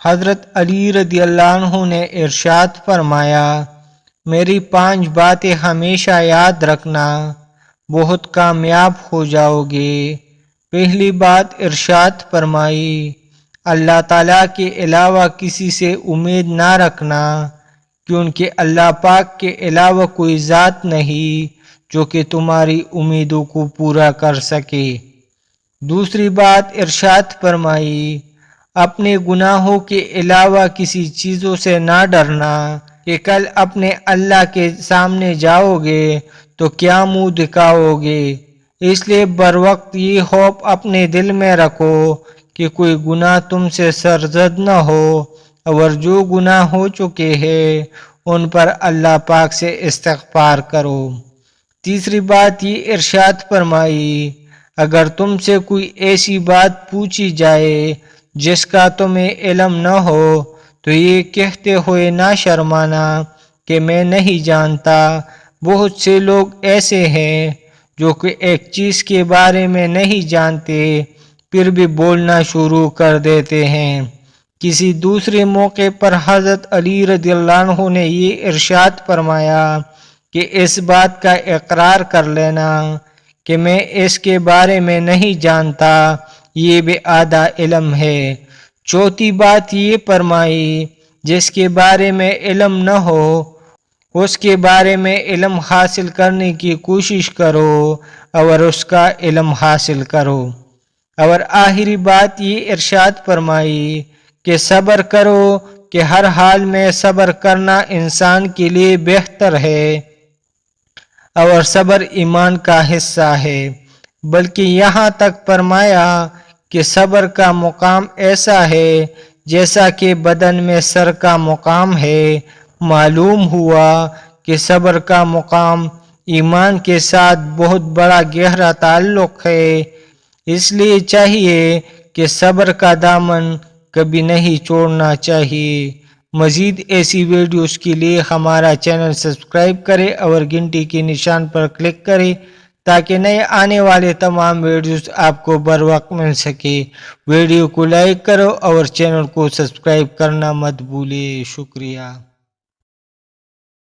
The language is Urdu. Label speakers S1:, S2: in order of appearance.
S1: حضرت علی رضی اللہ عنہ نے ارشاد فرمایا، میری 5 باتیں ہمیشہ یاد رکھنا، بہت کامیاب ہو جاؤ گے۔ پہلی بات ارشاد فرمائی، اللہ تعالیٰ کے علاوہ کسی سے امید نہ رکھنا، کیونکہ اللہ پاک کے علاوہ کوئی ذات نہیں جو کہ تمہاری امیدوں کو پورا کر سکے۔ دوسری بات ارشاد فرمائی، اپنے گناہوں کے علاوہ کسی چیزوں سے نہ ڈرنا کہ کل اپنے اللہ کے سامنے جاؤ گے تو کیا منہ دکھاؤ گے۔ اس لیے بر وقت یہ خوف اپنے دل میں رکھو کہ کوئی گناہ تم سے سرزد نہ ہو، اور جو گناہ ہو چکے ہیں ان پر اللہ پاک سے استغفار کرو۔ تیسری بات یہ ارشاد فرمائی، اگر تم سے کوئی ایسی بات پوچھی جائے جس کا تمہیں علم نہ ہو تو یہ کہتے ہوئے نہ شرمانا کہ میں نہیں جانتا۔ بہت سے لوگ ایسے ہیں جو کہ ایک چیز کے بارے میں نہیں جانتے پھر بھی بولنا شروع کر دیتے ہیں۔ کسی دوسرے موقع پر حضرت علی رضی اللہ عنہ نے یہ ارشاد فرمایا کہ اس بات کا اقرار کر لینا کہ میں اس کے بارے میں نہیں جانتا، یہ بھی آدھا علم ہے۔ چوتھی بات یہ فرمائی، جس کے بارے میں علم نہ ہو اس کے بارے میں علم حاصل کرنے کی کوشش کرو اور اس کا علم حاصل کرو۔ اور آخری بات یہ ارشاد فرمائی کہ صبر کرو کہ ہر حال میں صبر کرنا انسان کے لیے بہتر ہے، اور صبر ایمان کا حصہ ہے۔ بلکہ یہاں تک فرمایا کہ صبر کا مقام ایسا ہے جیسا کہ بدن میں سر کا مقام ہے۔ معلوم ہوا کہ صبر کا مقام ایمان کے ساتھ بہت بڑا گہرا تعلق ہے، اس لیے چاہیے کہ صبر کا دامن کبھی نہیں چھوڑنا چاہیے۔ مزید ایسی ویڈیوز کے لیے ہمارا چینل سبسکرائب کریں اور گھنٹی کے نشان پر کلک کریں تاکہ نئے آنے والے تمام ویڈیوز آپ کو بر وقت مل سکے۔ ویڈیو کو لائک کرو اور چینل کو سبسکرائب کرنا مت بھولے۔ شکریہ۔